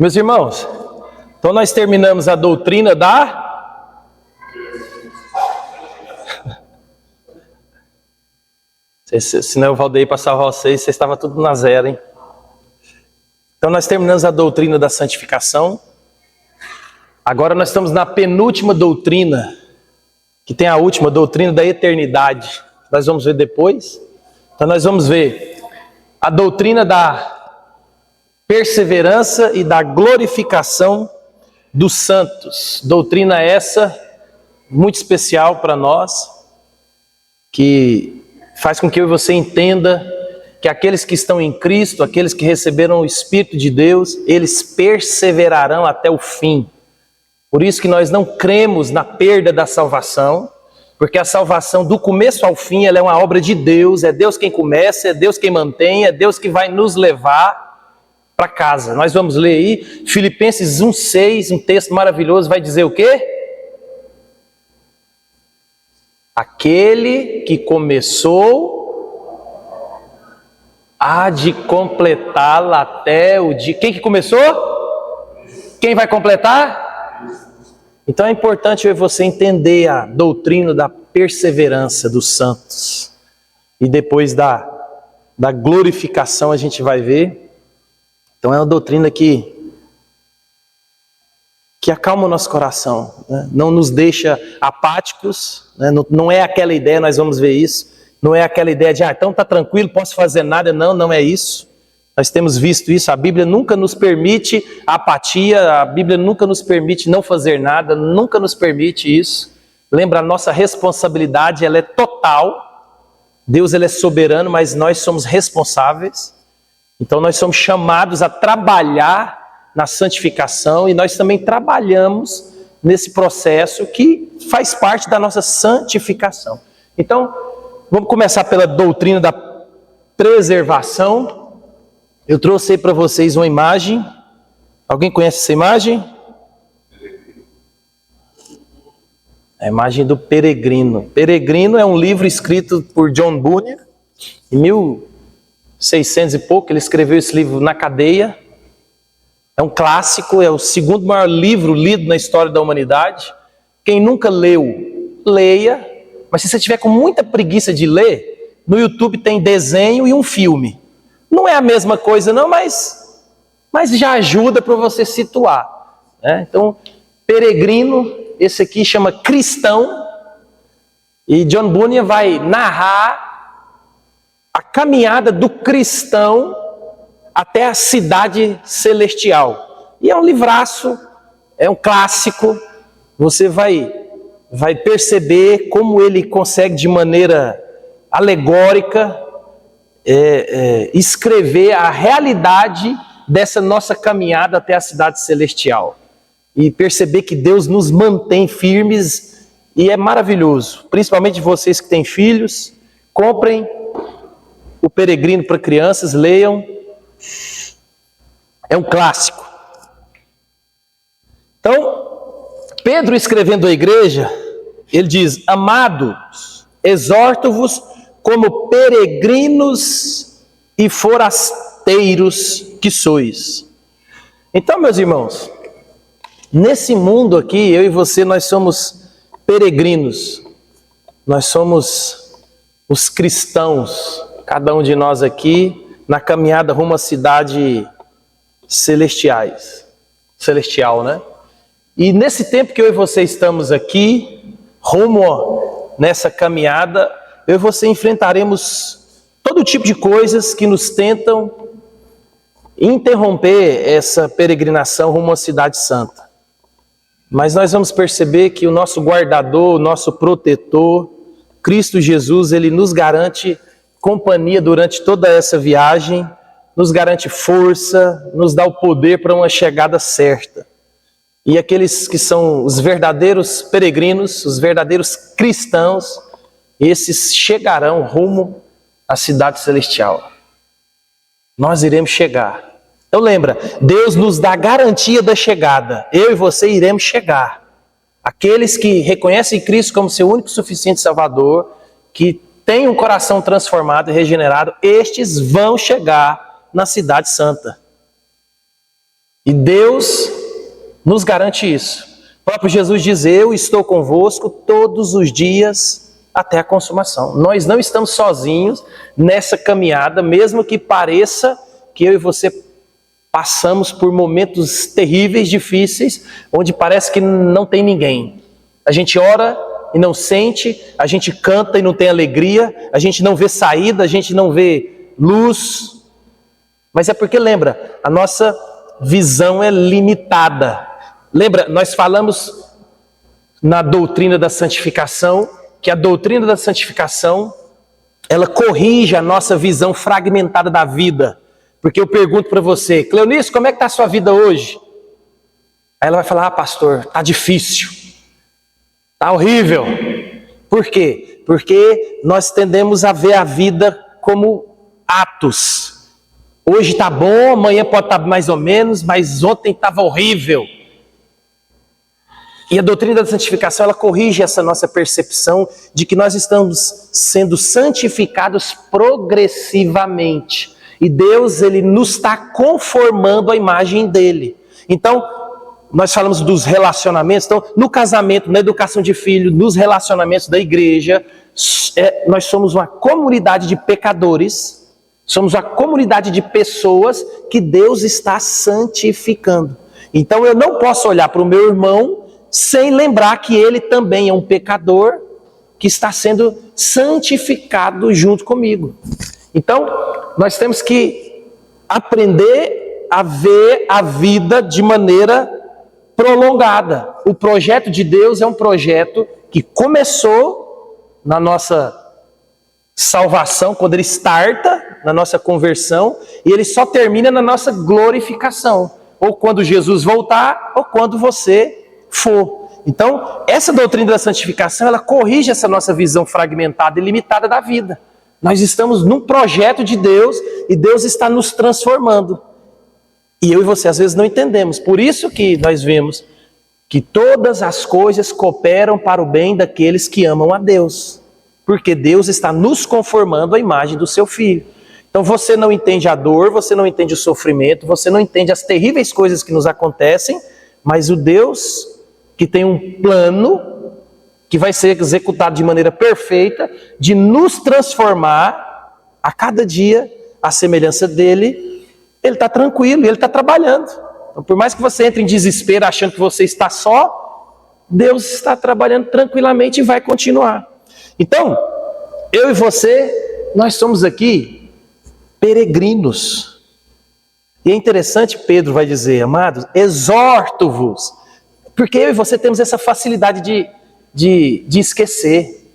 Meus irmãos, então nós terminamos a doutrina da... Senão eu voltei para salvar vocês estavam tudo na zero, hein? Então nós terminamos a doutrina da santificação. Agora nós estamos na penúltima doutrina, que tem a última doutrina da eternidade. Nós vamos ver depois. Então nós vamos ver a doutrina da perseverança e da glorificação dos santos. Doutrina essa muito especial para nós, que faz com que eu e você entenda que aqueles que estão em Cristo, aqueles que receberam o Espírito de Deus, eles perseverarão até o fim. Por isso que nós não cremos na perda da salvação, porque a salvação do começo ao fim ela é uma obra de Deus, é Deus quem começa, é Deus quem mantém, é Deus que vai nos levar para casa. Nós vamos ler aí Filipenses 1:6, um texto maravilhoso, vai dizer o quê? Aquele que começou há de completá-la até o dia. Quem que começou? Quem vai completar? Então é importante eu e você entender a doutrina da perseverança dos santos. E depois da glorificação a gente vai ver. Então é uma doutrina que acalma o nosso coração, né? Não nos deixa apáticos, né? Não é aquela ideia, nós vamos ver isso, não é aquela ideia de, então tá tranquilo, posso fazer nada, não é isso. Nós temos visto isso, a Bíblia nunca nos permite apatia, a Bíblia nunca nos permite não fazer nada, nunca nos permite isso. Lembra, a nossa responsabilidade, ela é total, Deus ele é soberano, mas nós somos responsáveis. Então nós somos chamados a trabalhar na santificação e nós também trabalhamos nesse processo que faz parte da nossa santificação. Então, vamos começar pela doutrina da preservação. Eu trouxe aí para vocês uma imagem. Alguém conhece essa imagem? A imagem do peregrino. Peregrino é um livro escrito por John Bunyan em 1600 e pouco, ele escreveu esse livro na cadeia. É um clássico, é o segundo maior livro lido na história da humanidade. Quem nunca leu, leia. Mas se você tiver com muita preguiça de ler, no YouTube tem desenho e um filme. Não é a mesma coisa não, mas já ajuda para você situar, né? Então, peregrino, esse aqui chama Cristão. E John Bunyan vai narrar a caminhada do cristão até a cidade celestial. E é um livraço, é um clássico. Você vai perceber como ele consegue de maneira alegórica escrever a realidade dessa nossa caminhada até a cidade celestial. E perceber que Deus nos mantém firmes e é maravilhoso. Principalmente vocês que têm filhos, comprem O Peregrino para crianças, leiam. É um clássico. Então, Pedro escrevendo à igreja, ele diz: amados, exorto-vos como peregrinos e forasteiros que sois. Então, meus irmãos, nesse mundo aqui, eu e você, nós somos peregrinos. Nós somos os cristãos, cada um de nós aqui, na caminhada rumo à cidade celestial, né? E nesse tempo que eu e você estamos aqui, rumo nessa caminhada, eu e você enfrentaremos todo tipo de coisas que nos tentam interromper essa peregrinação rumo à cidade santa. Mas nós vamos perceber que o nosso guardador, o nosso protetor, Cristo Jesus, ele nos garante companhia durante toda essa viagem, nos garante força, nos dá o poder para uma chegada certa. E aqueles que são os verdadeiros peregrinos, os verdadeiros cristãos, esses chegarão rumo à cidade celestial. Nós iremos chegar. Então lembra, Deus nos dá garantia da chegada. Eu e você iremos chegar. Aqueles que reconhecem Cristo como seu único e suficiente Salvador, que têm um coração transformado e regenerado, estes vão chegar na cidade santa. E Deus nos garante isso. O próprio Jesus diz: eu estou convosco todos os dias até a consumação. Nós não estamos sozinhos nessa caminhada, mesmo que pareça que eu e você passamos por momentos terríveis, difíceis, onde parece que não tem ninguém. A gente ora e não sente, a gente canta e não tem alegria, a gente não vê saída, a gente não vê luz. Mas é porque, lembra, a nossa visão é limitada. Lembra, nós falamos na doutrina da santificação, que a doutrina da santificação, ela corrige a nossa visão fragmentada da vida. Porque eu pergunto para você: Cleonice, como é que está a sua vida hoje? Aí ela vai falar: ah, pastor, está difícil, está horrível. Por quê? Porque nós tendemos a ver a vida como atos. Hoje está bom, amanhã pode estar mais ou menos, mas ontem estava horrível. E a doutrina da santificação, ela corrige essa nossa percepção de que nós estamos sendo santificados progressivamente. E Deus, Ele nos está conformando à imagem dEle. Então, nós falamos dos relacionamentos. Então, no casamento, na educação de filho, nos relacionamentos da igreja, nós somos uma comunidade de pecadores, somos uma comunidade de pessoas que Deus está santificando. Então, eu não posso olhar para o meu irmão sem lembrar que ele também é um pecador que está sendo santificado junto comigo. Então, nós temos que aprender a ver a vida de maneira prolongada. O projeto de Deus é um projeto que começou na nossa salvação, quando ele starta na nossa conversão, e ele só termina na nossa glorificação, ou quando Jesus voltar, ou quando você for. Então, essa doutrina da santificação, ela corrige essa nossa visão fragmentada e limitada da vida. Nós estamos num projeto de Deus e Deus está nos transformando. E eu e você às vezes não entendemos. Por isso que nós vemos que todas as coisas cooperam para o bem daqueles que amam a Deus. Porque Deus está nos conformando à imagem do seu Filho. Então você não entende a dor, você não entende o sofrimento, você não entende as terríveis coisas que nos acontecem, mas o Deus que tem um plano que vai ser executado de maneira perfeita, de nos transformar a cada dia à semelhança dele, ele está tranquilo, ele está trabalhando. Então, por mais que você entre em desespero achando que você está só, Deus está trabalhando tranquilamente e vai continuar. Então, eu e você, nós somos aqui peregrinos. E é interessante, Pedro vai dizer: amados, exorto-vos. Porque eu e você temos essa facilidade de esquecer.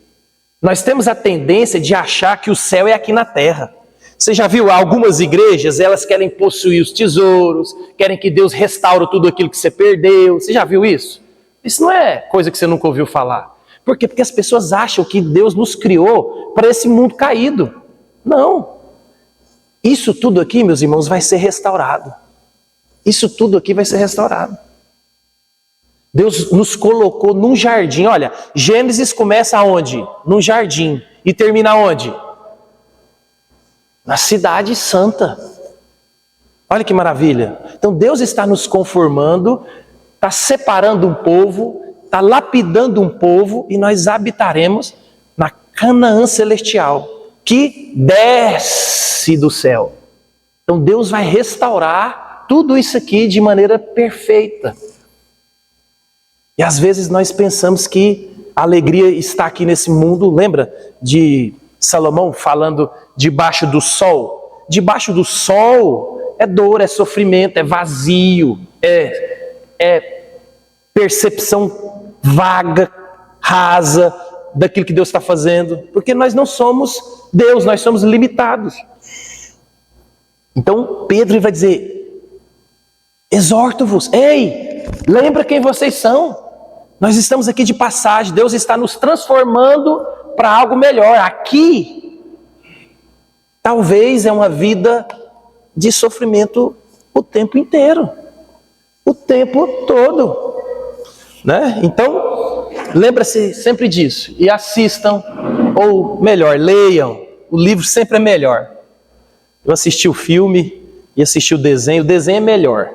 Nós temos a tendência de achar que o céu é aqui na terra. Você já viu algumas igrejas, elas querem possuir os tesouros, querem que Deus restaure tudo aquilo que você perdeu. Você já viu isso? Isso não é coisa que você nunca ouviu falar. Por quê? Porque as pessoas acham que Deus nos criou para esse mundo caído. Não. Isso tudo aqui, meus irmãos, vai ser restaurado. Isso tudo aqui vai ser restaurado. Deus nos colocou num jardim. Olha, Gênesis começa aonde? Num jardim. E termina aonde? Na cidade santa. Olha que maravilha. Então Deus está nos conformando, está separando um povo, está lapidando um povo, e nós habitaremos na Canaã celestial, que desce do céu. Então Deus vai restaurar tudo isso aqui de maneira perfeita. E às vezes nós pensamos que a alegria está aqui nesse mundo. Lembra de Salomão falando debaixo do sol? Debaixo do sol é dor, é sofrimento, é vazio, é percepção vaga, rasa daquilo que Deus está fazendo. Porque nós não somos Deus, nós somos limitados. Então Pedro vai dizer: exorto-vos, ei, lembra quem vocês são. Nós estamos aqui de passagem, Deus está nos transformando para algo melhor. Aqui, talvez é uma vida de sofrimento o tempo inteiro, o tempo todo, né? Então, lembra-se sempre disso e assistam, ou melhor, leiam. O livro sempre é melhor. Eu assisti o filme e assisti o desenho é melhor.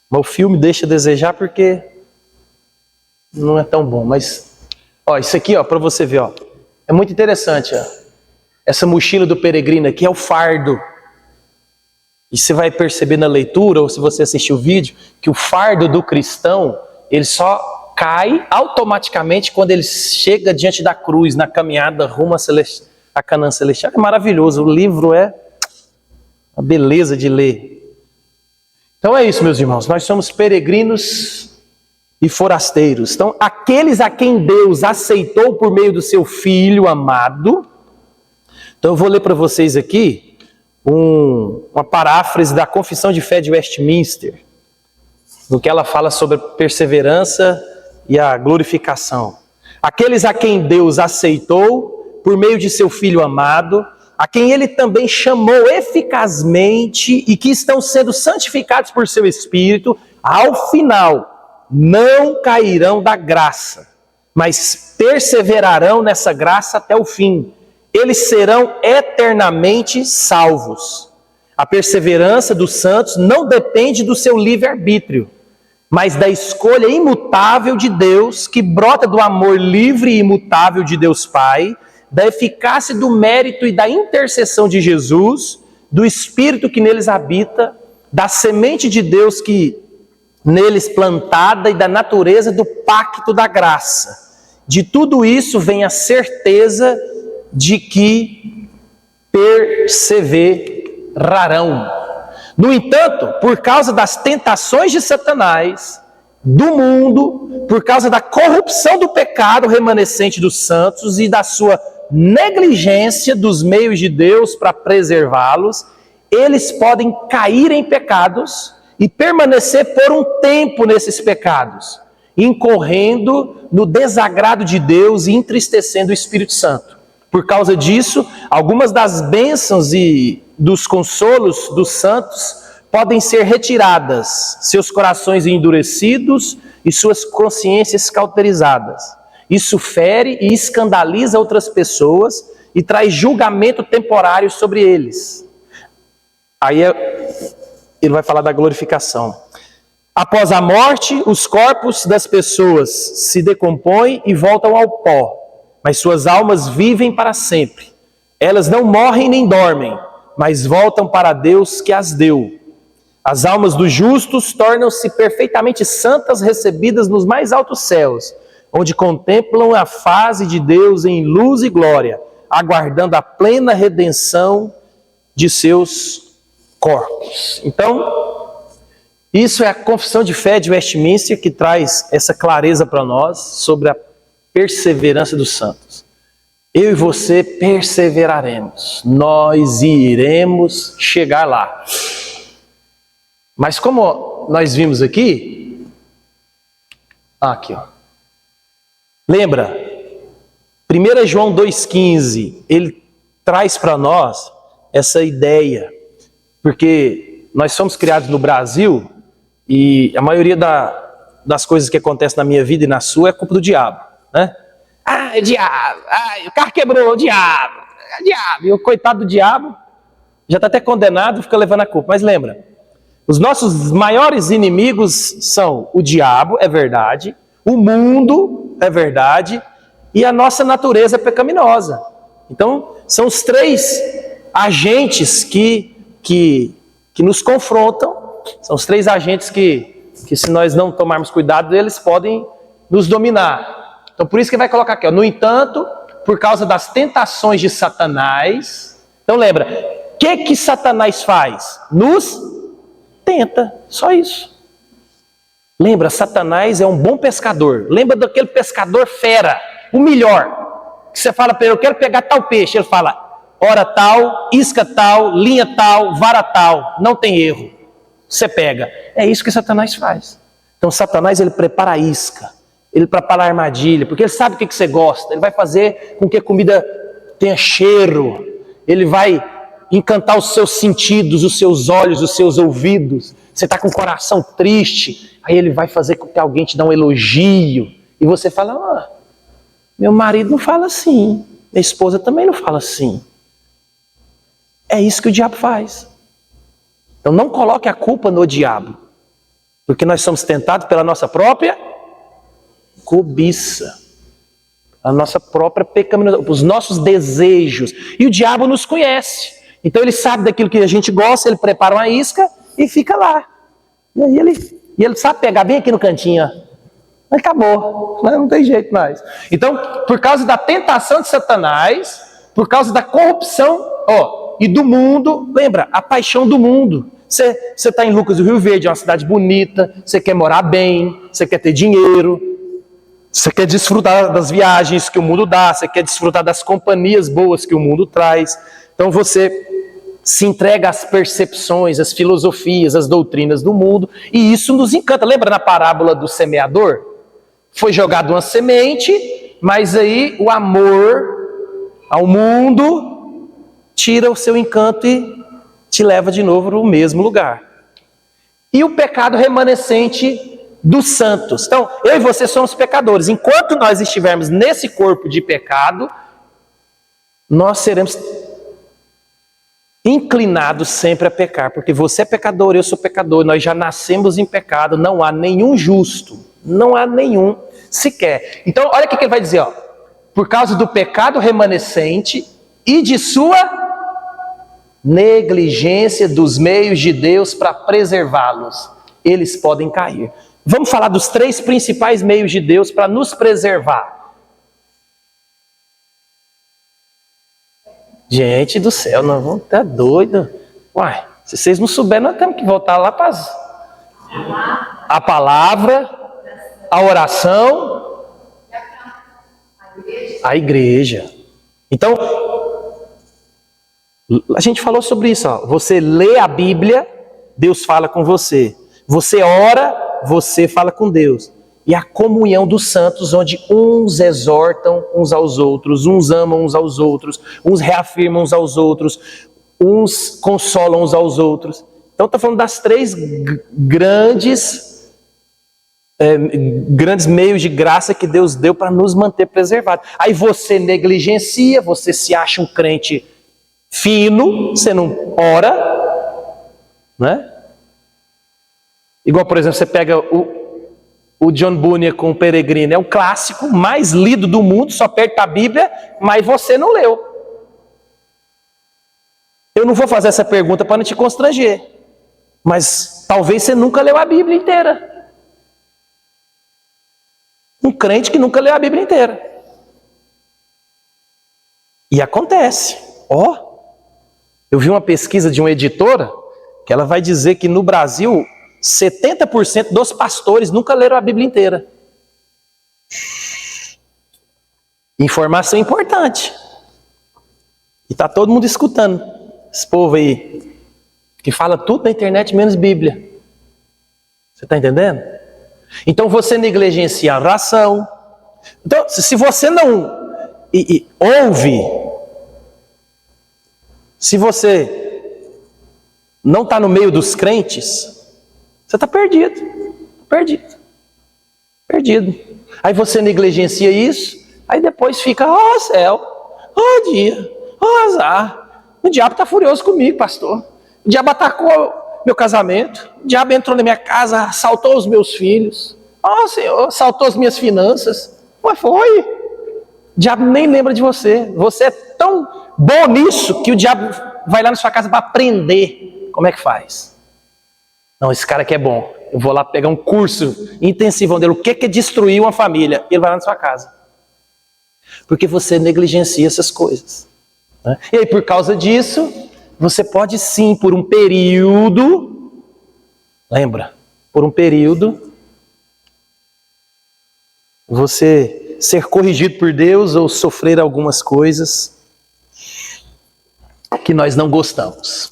Mas o filme deixa a desejar porque não é tão bom. Mas, ó, isso aqui, ó, para você ver, ó, é muito interessante, ó. Essa mochila do peregrino aqui é o fardo. E você vai perceber na leitura, ou se você assistir o vídeo, que o fardo do cristão, ele só cai automaticamente quando ele chega diante da cruz, na caminhada rumo a Canaã Celestial. É maravilhoso, o livro é uma beleza de ler. Então é isso, meus irmãos, nós somos peregrinos e forasteiros. Então, aqueles a quem Deus aceitou por meio do seu Filho amado. Então eu vou ler para vocês aqui uma paráfrase da Confissão de Fé de Westminster, no que ela fala sobre a perseverança e a glorificação. Aqueles a quem Deus aceitou por meio de seu Filho amado, a quem Ele também chamou eficazmente e que estão sendo santificados por seu Espírito, ao final não cairão da graça, mas perseverarão nessa graça até o fim. Eles serão eternamente salvos. A perseverança dos santos não depende do seu livre-arbítrio, mas da escolha imutável de Deus, que brota do amor livre e imutável de Deus Pai, da eficácia do mérito e da intercessão de Jesus, do Espírito que neles habita, da semente de Deus que neles plantada e da natureza do pacto da graça. De tudo isso vem a certeza de que perseverarão. No entanto, por causa das tentações de Satanás, do mundo, por causa da corrupção do pecado remanescente dos santos e da sua negligência dos meios de Deus para preservá-los, eles podem cair em pecados e permanecer por um tempo nesses pecados, incorrendo no desagrado de Deus e entristecendo o Espírito Santo. Por causa disso, algumas das bênçãos e dos consolos dos santos podem ser retiradas, seus corações endurecidos e suas consciências cauterizadas. Isso fere e escandaliza outras pessoas e traz julgamento temporário sobre eles. Aí ele vai falar da glorificação. Após a morte, os corpos das pessoas se decompõem e voltam ao pó, mas suas almas vivem para sempre. Elas não morrem nem dormem, mas voltam para Deus que as deu. As almas dos justos tornam-se perfeitamente santas, recebidas nos mais altos céus, onde contemplam a face de Deus em luz e glória, aguardando a plena redenção de seus corpos. Então, isso é a Confissão de Fé de Westminster que traz essa clareza para nós sobre a perseverança dos santos. Eu e você perseveraremos, nós iremos chegar lá. Mas como nós vimos aqui, aqui, ó. Lembra? 1 João 2,15, ele traz para nós essa ideia, porque nós somos criados no Brasil e a maioria das coisas que acontecem na minha vida e na sua é culpa do diabo, né? Ah, é diabo, o carro quebrou, o diabo, é diabo. E o coitado do diabo já está até condenado, fica levando a culpa. Mas lembra, os nossos maiores inimigos são o diabo, é verdade, o mundo, é verdade, e a nossa natureza pecaminosa. Então, são os três agentes que nos confrontam, são os três agentes que se nós não tomarmos cuidado, eles podem nos dominar. Então, por isso que vai colocar aqui, ó, no entanto, por causa das tentações de Satanás. Então, lembra, o que Satanás faz? Nos tenta, só isso. Lembra, Satanás é um bom pescador. Lembra daquele pescador fera, o melhor. Que você fala para ele, eu quero pegar tal peixe. Ele fala, hora tal, isca tal, linha tal, vara tal. Não tem erro. Você pega. É isso que Satanás faz. Então, Satanás, ele prepara a isca. Ele prepara a armadilha, porque ele sabe o que você gosta. Ele vai fazer com que a comida tenha cheiro. Ele vai encantar os seus sentidos, os seus olhos, os seus ouvidos. Você está com o coração triste, aí ele vai fazer com que alguém te dê um elogio. E você fala, meu marido não fala assim, minha esposa também não fala assim. É isso que o diabo faz. Então não coloque a culpa no diabo. Porque nós somos tentados pela nossa própria cobiça, a nossa própria pecaminosidade, os nossos desejos. E o diabo nos conhece. Então ele sabe daquilo que a gente gosta, ele prepara uma isca e fica lá. E aí ele sabe pegar bem aqui no cantinho, ó. Mas acabou, não tem jeito mais. Então, por causa da tentação de Satanás, por causa da corrupção, e do mundo, lembra, a paixão do mundo. Você está em Lucas do Rio Verde, é uma cidade bonita, você quer morar bem, você quer ter dinheiro, você quer desfrutar das viagens que o mundo dá, você quer desfrutar das companhias boas que o mundo traz. Então você se entrega às percepções, às filosofias, às doutrinas do mundo, e isso nos encanta. Lembra na parábola do semeador? Foi jogado uma semente, mas aí o amor ao mundo tira o seu encanto e te leva de novo no mesmo lugar. E o pecado remanescente dos santos. Então, eu e você somos pecadores. Enquanto nós estivermos nesse corpo de pecado, nós seremos inclinados sempre a pecar, porque você é pecador, eu sou pecador, nós já nascemos em pecado, não há nenhum justo, não há nenhum sequer. Então, olha o que ele vai dizer, por causa do pecado remanescente e de sua negligência dos meios de Deus para preservá-los, eles podem cair. Vamos falar dos 3 principais meios de Deus para nos preservar. Gente do céu, nós vamos estar doidos. Uai, se vocês não souberem, nós temos que voltar lá para a palavra, a oração, a igreja. Então, a gente falou sobre isso. Você lê a Bíblia, Deus fala com você. Você ora, você fala com Deus. E a comunhão dos santos, onde uns exortam uns aos outros, uns amam uns aos outros, uns reafirmam uns aos outros, uns consolam uns aos outros. Então está falando das 3 grandes meios de graça que Deus deu para nos manter preservados. Aí você negligencia, você se acha um crente fino, você não ora, né? Igual, por exemplo, você pega o John Bunyan com o Peregrino, é o clássico mais lido do mundo, só perto da Bíblia, mas você não leu. Eu não vou fazer essa pergunta para não te constranger, mas talvez você nunca leu a Bíblia inteira. Um crente que nunca leu a Bíblia inteira. E acontece. Eu vi uma pesquisa de uma editora que ela vai dizer que no Brasil 70% dos pastores nunca leram a Bíblia inteira. Informação importante. E está todo mundo escutando. Esse povo aí que fala tudo na internet menos Bíblia. Você está entendendo? Então você negligencia a oração. Então, se você não ouve, se você não está no meio dos crentes, você está perdido. Perdido. Aí você negligencia isso, aí depois fica, céu, dia, azar. O diabo está furioso comigo, pastor. O diabo atacou meu casamento. O diabo entrou na minha casa, assaltou os meus filhos. Senhor, assaltou as minhas finanças. Mas foi. O diabo nem lembra de você. Você é tão bom nisso que o diabo vai lá na sua casa para aprender como é que faz. Não, esse cara aqui é bom. Eu vou lá pegar um curso intensivo dele. O que é destruir uma família? Ele vai lá na sua casa. Porque você negligencia essas coisas. Né? E aí, por causa disso, você pode sim, por um período, lembra? Por um período, você ser corrigido por Deus ou sofrer algumas coisas que nós não gostamos.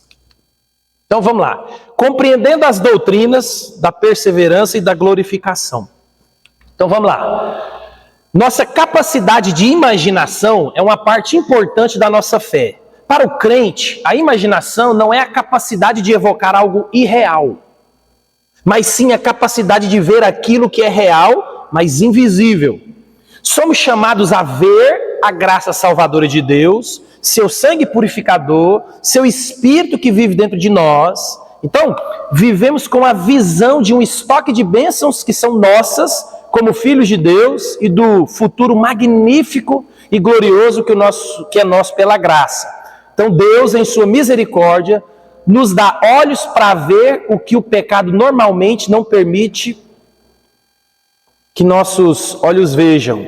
Então vamos lá. Compreendendo as doutrinas da perseverança e da glorificação. Então vamos lá. Nossa capacidade de imaginação é uma parte importante da nossa fé. Para o crente, a imaginação não é a capacidade de evocar algo irreal, mas sim a capacidade de ver aquilo que é real, mas invisível. Somos chamados a ver a graça salvadora de Deus, seu sangue purificador, seu Espírito que vive dentro de nós, Então, vivemos com a visão de um estoque de bênçãos que são nossas, como filhos de Deus, e do futuro magnífico e glorioso que é nosso pela graça. Então, Deus, em sua misericórdia, nos dá olhos para ver o que o pecado normalmente não permite que nossos olhos vejam,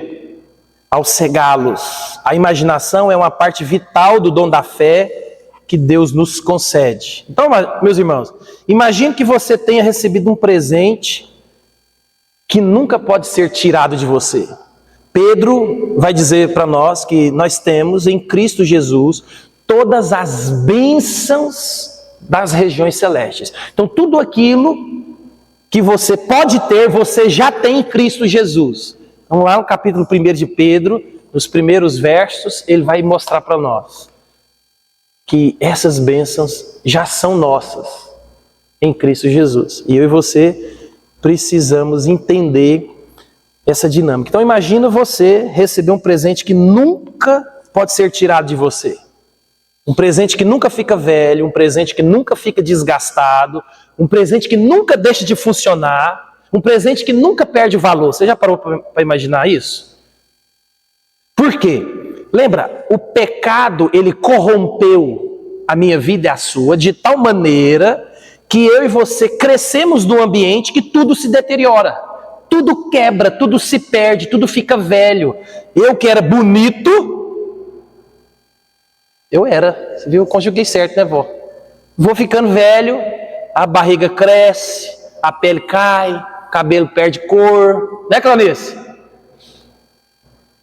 ao cegá-los. A imaginação é uma parte vital do dom da fé que Deus nos concede. Então, meus irmãos, imagine que você tenha recebido um presente que nunca pode ser tirado de você. Pedro vai dizer para nós que nós temos em Cristo Jesus todas as bênçãos das regiões celestes. Então, tudo aquilo que você pode ter, você já tem em Cristo Jesus. Vamos lá no capítulo 1 de Pedro, nos primeiros versos, ele vai mostrar para nós que essas bênçãos já são nossas em Cristo Jesus. E eu e você precisamos entender essa dinâmica. Então imagina você receber um presente que nunca pode ser tirado de você. Um presente que nunca fica velho, um presente que nunca fica desgastado, um presente que nunca deixa de funcionar, um presente que nunca perde o valor. Você já parou para imaginar isso? Por quê? Lembra, o pecado, ele corrompeu a minha vida e a sua de tal maneira que eu e você crescemos num ambiente que tudo se deteriora. Tudo quebra, tudo se perde, tudo fica velho. Eu que era bonito, você viu, eu conjuguei certo, né, vó? Vou ficando velho, a barriga cresce, a pele cai, cabelo perde cor, né, Clarice?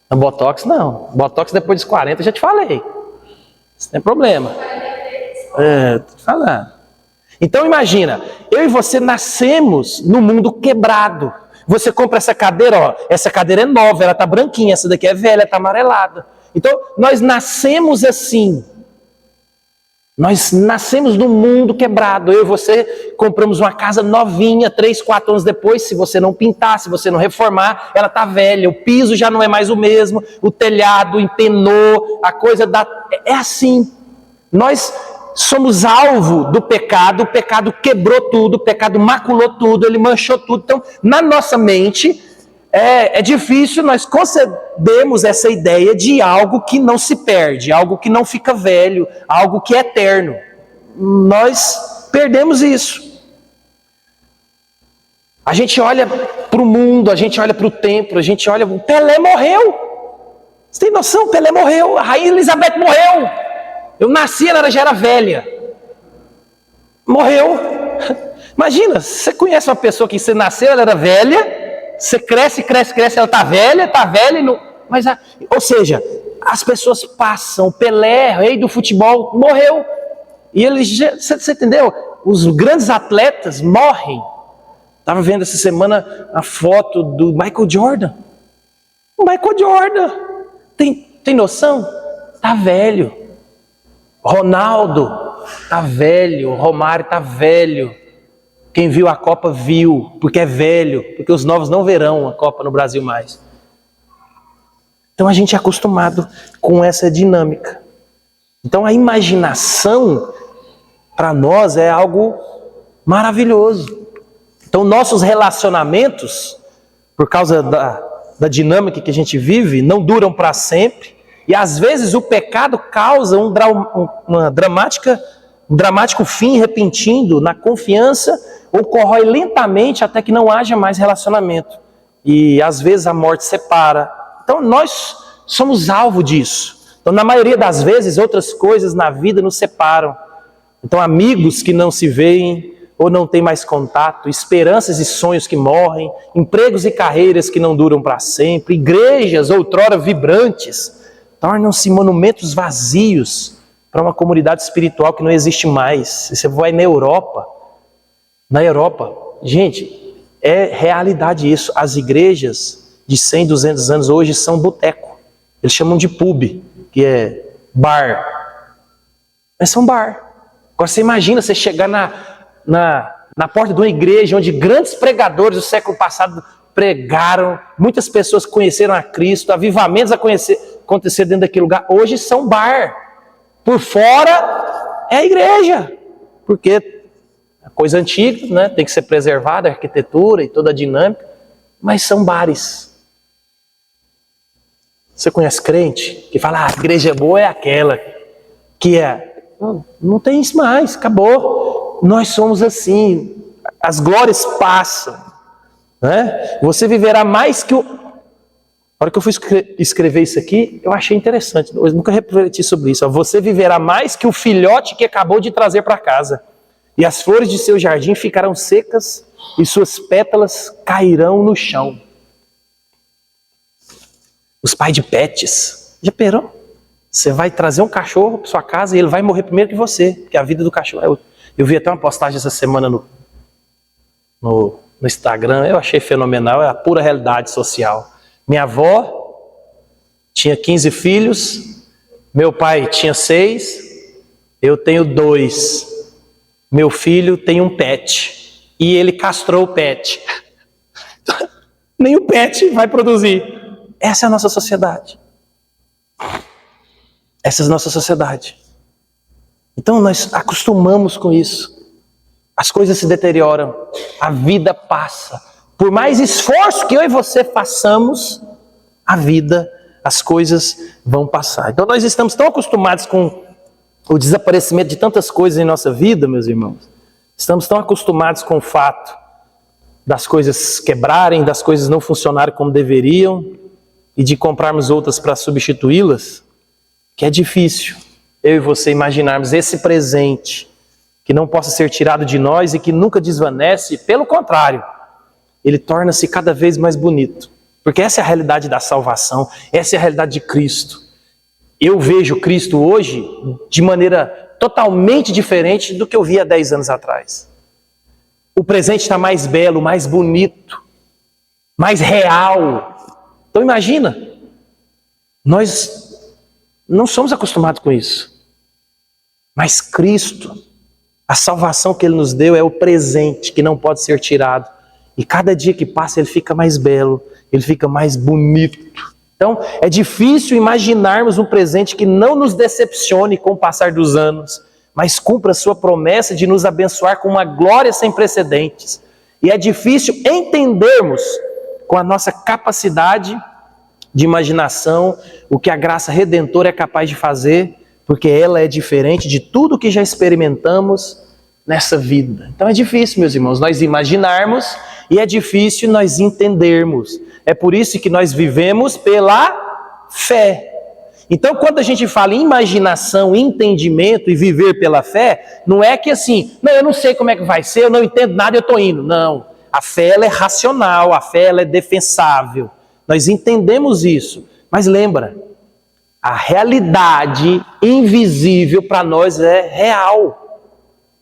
A Botox não. Botox depois dos 40, já te falei. Isso não é problema. Tô falando. Então imagina, eu e você nascemos no mundo quebrado. Você compra essa cadeira, ó, essa cadeira é nova, ela tá branquinha, essa daqui é velha, tá amarelada. Então nós nascemos assim. Nós nascemos num mundo quebrado. Eu e você compramos uma casa novinha, 3, 4 anos depois, se você não pintar, se você não reformar, ela está velha, o piso já não é mais o mesmo, o telhado empenou, a coisa é assim. Nós somos alvo do pecado, o pecado quebrou tudo, o pecado maculou tudo, ele manchou tudo. Então, na nossa mente, é difícil nós concebermos essa ideia de algo que não se perde, algo que não fica velho, algo que é eterno. Nós perdemos isso. A gente olha para o mundo, a gente olha para o templo, a gente olha... O Pelé morreu. Você tem noção? O Pelé morreu, a Rainha Elizabeth morreu. Eu nasci, ela já era velha. Morreu. Imagina, você conhece uma pessoa que você nasceu, ela era velha... Você cresce, ela está velha e não... Ou seja, as pessoas passam. Pelé, rei do futebol, morreu. E você entendeu? Os grandes atletas morrem. Estava vendo essa semana a foto do Michael Jordan. O Michael Jordan, tem noção? Está velho. Ronaldo, está velho. Romário, está velho. Quem viu a Copa viu, porque é velho, porque os novos não verão a Copa no Brasil mais. Então a gente é acostumado com essa dinâmica. Então a imaginação, para nós, é algo maravilhoso. Então nossos relacionamentos, por causa da dinâmica que a gente vive, não duram para sempre. E às vezes o pecado causa um dramático fim repentino na confiança, ou corrói lentamente até que não haja mais relacionamento. E às vezes a morte separa. Então nós somos alvo disso. Então na maioria das vezes outras coisas na vida nos separam. Então amigos que não se veem ou não têm mais contato, esperanças e sonhos que morrem, empregos e carreiras que não duram para sempre, igrejas outrora vibrantes, tornam-se monumentos vazios para uma comunidade espiritual que não existe mais. Você vai na Europa, gente, é realidade isso. As igrejas de 100, 200 anos hoje são boteco. Eles chamam de pub, que é bar. Mas são bar. Agora você imagina você chegar na porta de uma igreja onde grandes pregadores do século passado pregaram, muitas pessoas conheceram a Cristo, avivamentos acontecer dentro daquele lugar. Hoje são bar. Por fora é a igreja, porque coisa antiga, né? Tem que ser preservada, a arquitetura e toda a dinâmica, mas são bares. Você conhece crente que fala, a igreja boa é aquela que é... Não tem isso mais, acabou. Nós somos assim, as glórias passam, né? Você viverá mais que o... A hora que eu fui escrever isso aqui, eu achei interessante, eu nunca refleti sobre isso. Você viverá mais que o filhote que acabou de trazer para casa, e as flores de seu jardim ficarão secas, e suas pétalas cairão no chão. Os pais de pets, já perou? Você vai trazer um cachorro para sua casa e ele vai morrer primeiro que você, porque a vida do cachorro é outra. Eu vi até uma postagem essa semana no Instagram, eu achei fenomenal, é a pura realidade social. Minha avó tinha 15 filhos, meu pai tinha 6, eu tenho 2. Meu filho tem um pet e ele castrou o pet. Nem o pet vai produzir. Essa é a nossa sociedade. Essa é a nossa sociedade. Então nós acostumamos com isso. As coisas se deterioram, a vida passa. Por mais esforço que eu e você façamos, a vida, as coisas vão passar. Então nós estamos tão acostumados com o desaparecimento de tantas coisas em nossa vida, meus irmãos. Estamos tão acostumados com o fato das coisas quebrarem, das coisas não funcionarem como deveriam e de comprarmos outras para substituí-las, que é difícil eu e você imaginarmos esse presente que não possa ser tirado de nós e que nunca desvanece. Pelo contrário, ele torna-se cada vez mais bonito. Porque essa é a realidade da salvação, essa é a realidade de Cristo. Eu vejo Cristo hoje de maneira totalmente diferente do que eu vi há 10 anos atrás. O presente está mais belo, mais bonito, mais real. Então imagina, nós não somos acostumados com isso. Mas Cristo, a salvação que Ele nos deu é o presente que não pode ser tirado. E cada dia que passa ele fica mais belo, ele fica mais bonito. Então é difícil imaginarmos um presente que não nos decepcione com o passar dos anos, mas cumpra a sua promessa de nos abençoar com uma glória sem precedentes. E é difícil entendermos com a nossa capacidade de imaginação o que a graça redentora é capaz de fazer, porque ela é diferente de tudo que já experimentamos nessa vida. Então é difícil, meus irmãos, nós imaginarmos e é difícil nós entendermos. É por isso que nós vivemos pela fé. Então quando a gente fala em imaginação, entendimento e viver pela fé, não é que assim, não, eu não sei como é que vai ser, eu não entendo nada, eu estou indo. Não, a fé ela é racional, a fé ela é defensável. Nós entendemos isso, mas lembra, a realidade invisível para nós é real.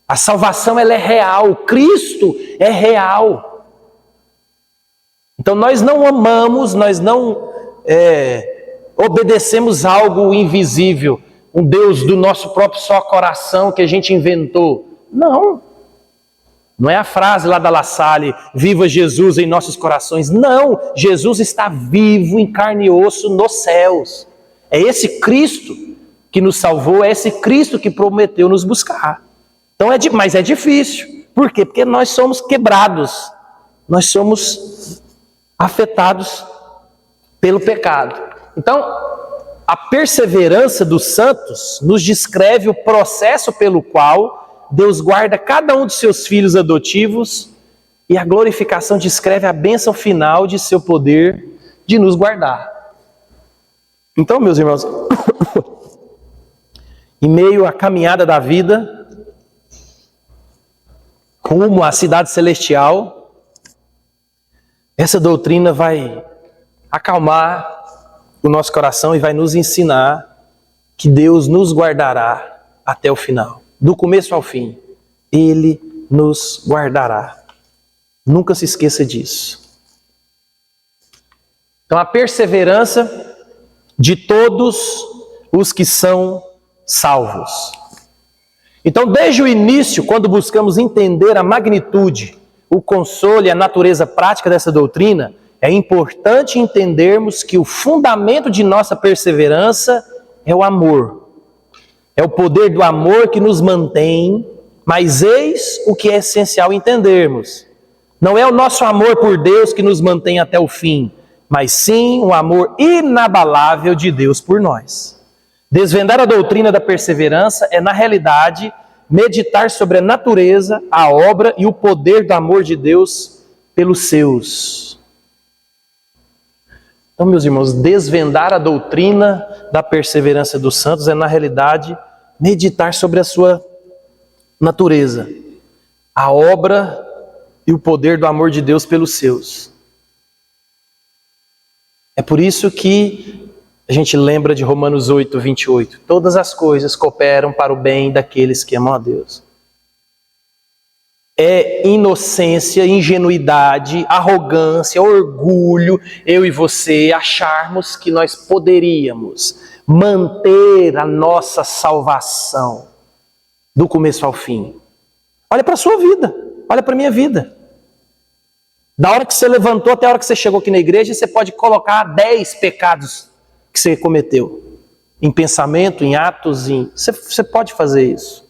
A salvação ela é real, Cristo é real. Então nós não amamos, nós não obedecemos algo invisível, um Deus do nosso próprio só coração que a gente inventou. Não. Não é a frase lá da La Salle, viva Jesus em nossos corações. Não, Jesus está vivo em carne e osso nos céus. É esse Cristo que nos salvou, é esse Cristo que prometeu nos buscar. Então mas é difícil. Por quê? Porque nós somos quebrados. Nós somos afetados pelo pecado. Então, a perseverança dos santos nos descreve o processo pelo qual Deus guarda cada um de seus filhos adotivos, e a glorificação descreve a bênção final de seu poder de nos guardar. Então, meus irmãos, em meio à caminhada da vida, rumo à cidade celestial, essa doutrina vai acalmar o nosso coração e vai nos ensinar que Deus nos guardará até o final. Do começo ao fim, Ele nos guardará. Nunca se esqueça disso. Então a perseverança de todos os que são salvos. Então desde o início, quando buscamos entender a magnitude, o consolo e a natureza prática dessa doutrina, é importante entendermos que o fundamento de nossa perseverança é o amor. É o poder do amor que nos mantém Mas eis o que é essencial entendermos. Não é o nosso amor por Deus que nos mantém até o fim, mas sim o amor inabalável de Deus por nós. Desvendar a doutrina da perseverança é, na realidade, meditar sobre a natureza, a obra e o poder do amor de Deus pelos seus. Então, meus irmãos, desvendar a doutrina da perseverança dos santos é, na realidade, meditar sobre a sua natureza, a obra e o poder do amor de Deus pelos seus. É por isso que a gente lembra de Romanos 8, 28. Todas as coisas cooperam para o bem daqueles que amam a Deus. É inocência, ingenuidade, arrogância, orgulho, eu e você acharmos que nós poderíamos manter a nossa salvação do começo ao fim. Olha para a sua vida, olha para a minha vida. Da hora que você levantou até a hora que você chegou aqui na igreja, você pode colocar 10 pecados que você cometeu. Em pensamento, em atos, você pode fazer isso.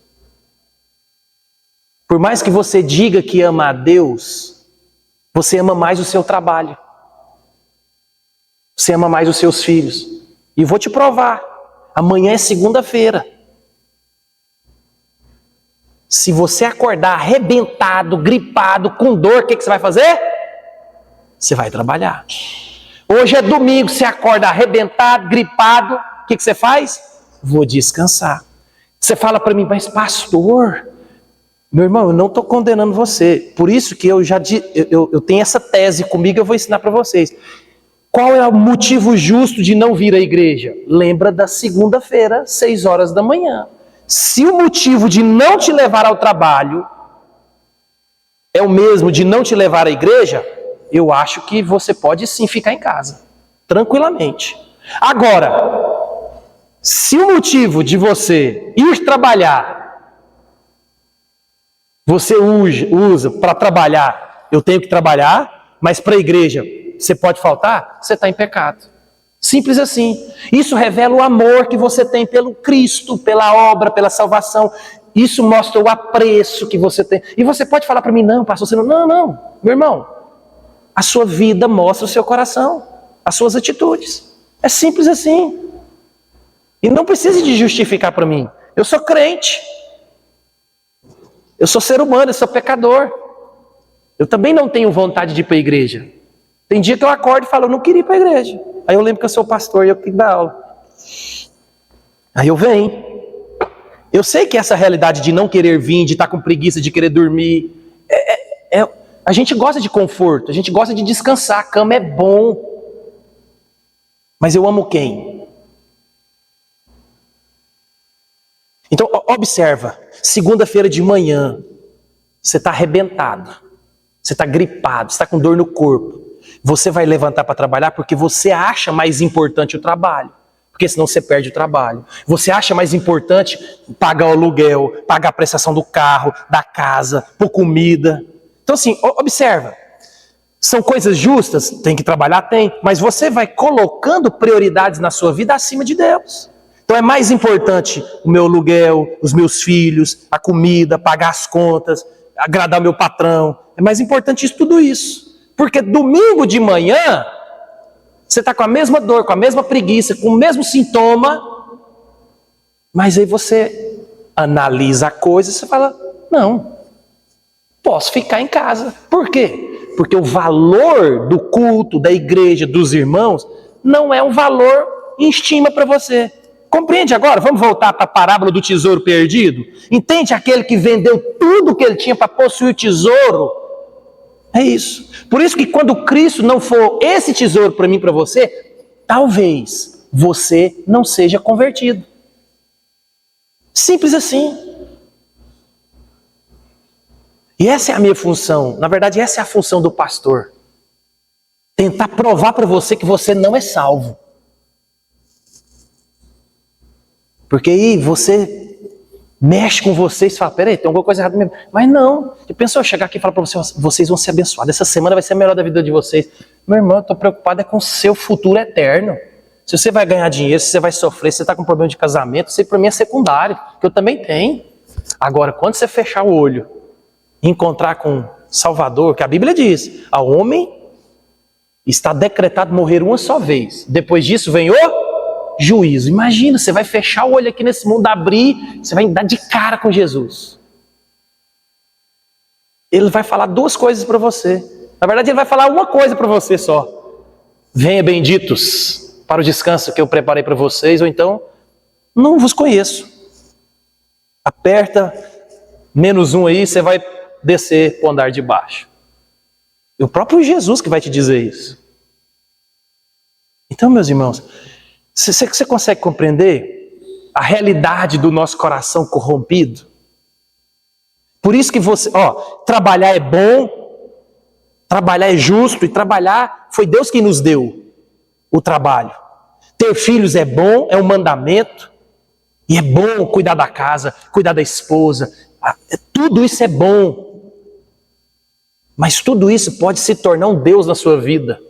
Por mais que você diga que ama a Deus, você ama mais o seu trabalho. Você ama mais os seus filhos. E vou te provar, amanhã é segunda-feira. Se você acordar arrebentado, gripado, com dor, o que você vai fazer? Você vai trabalhar. Hoje é domingo, você acorda arrebentado, gripado, o que você faz? Vou descansar. Você fala para mim, mas pastor, meu irmão, eu não estou condenando você. Por isso que eu tenho essa tese comigo, eu vou ensinar para vocês. Qual é o motivo justo de não vir à igreja? Lembra da segunda-feira, 6 horas da manhã. Se o motivo de não te levar ao trabalho é o mesmo de não te levar à igreja, eu acho que você pode sim ficar em casa, tranquilamente. Agora, se o motivo de você ir trabalhar, você usa para trabalhar, eu tenho que trabalhar, mas para a igreja você pode faltar, você está em pecado. Simples assim. Isso revela o amor que você tem pelo Cristo, pela obra, pela salvação. Isso mostra o apreço que você tem. E você pode falar para mim, não, pastor, você não, meu irmão. A sua vida mostra o seu coração, as suas atitudes. É simples assim. E não precisa de justificar para mim. Eu sou crente. Eu sou ser humano, eu sou pecador. Eu também não tenho vontade de ir para a igreja. Tem dia que eu acordo e falo, eu não queria ir para a igreja. Aí eu lembro que eu sou pastor e eu tenho que dar aula. Aí eu venho. Eu sei que essa realidade de não querer vir, de estar com preguiça, de querer dormir, a gente gosta de conforto, a gente gosta de descansar, a cama é bom. Mas eu amo quem? Então, observa, segunda-feira de manhã, você está arrebentado, você está gripado, você está com dor no corpo. Você vai levantar para trabalhar porque você acha mais importante o trabalho. Porque senão você perde o trabalho. Você acha mais importante pagar o aluguel, pagar a prestação do carro, da casa, por comida. Então assim, observa. São coisas justas? Tem que trabalhar? Tem. Mas você vai colocando prioridades na sua vida acima de Deus. Então é mais importante o meu aluguel, os meus filhos, a comida, pagar as contas, agradar o meu patrão. É mais importante isso, tudo isso. Porque domingo de manhã, você está com a mesma dor, com a mesma preguiça, com o mesmo sintoma, mas aí você analisa a coisa e você fala, não, posso ficar em casa. Por quê? Porque o valor do culto, da igreja, dos irmãos, não é um valor em estima para você. Compreende agora? Vamos voltar para a parábola do tesouro perdido? Entende aquele que vendeu tudo que ele tinha para possuir o tesouro? É isso. Por isso que quando Cristo não for esse tesouro para mim e para você, talvez você não seja convertido. Simples assim. E essa é a minha função. Na verdade, essa é a função do pastor. Tentar provar para você que você não é salvo. Porque aí você mexe com vocês e fala, peraí, tem alguma coisa errada mesmo. Mas não, eu penso eu chegar aqui e falar para vocês, vocês vão ser abençoados, essa semana vai ser a melhor da vida de vocês. Meu irmão, eu estou preocupado com o seu futuro eterno. Se você vai ganhar dinheiro, se você vai sofrer, se você está com problema de casamento, isso aí para mim é secundário, que eu também tenho. Agora, quando você fechar o olho e encontrar com o Salvador, que a Bíblia diz, ao homem está decretado morrer uma só vez. Depois disso vem o juízo. Imagina, você vai fechar o olho aqui nesse mundo, abrir, você vai dar de cara com Jesus. Ele vai falar duas coisas para você. Na verdade, ele vai falar uma coisa para você só. Venha, benditos, para o descanso que eu preparei para vocês, ou então, não vos conheço. Aperta -1 aí, você vai descer para o andar de baixo. É o próprio Jesus que vai te dizer isso. Então, meus irmãos, você consegue compreender a realidade do nosso coração corrompido? Por isso que trabalhar é bom, trabalhar é justo, e trabalhar foi Deus quem nos deu o trabalho. Ter filhos é bom, é um mandamento, e é bom cuidar da casa, cuidar da esposa, tudo isso é bom. Mas tudo isso pode se tornar um Deus na sua vida.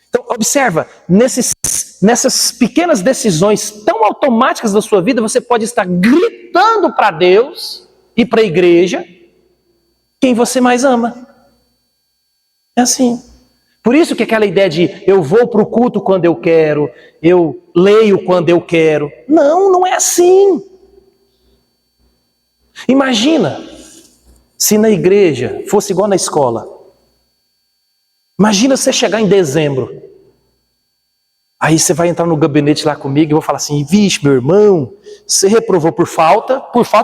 Então, observa, nessas pequenas decisões tão automáticas da sua vida, você pode estar gritando para Deus e para a igreja quem você mais ama. É assim. Por isso que aquela ideia de eu vou para o culto quando eu quero, eu leio quando eu quero. Não é assim. Imagina se na igreja fosse igual na escola. Imagina você chegar em dezembro. Aí você vai entrar no gabinete lá comigo e eu vou falar assim, vixe, meu irmão, você reprovou por falta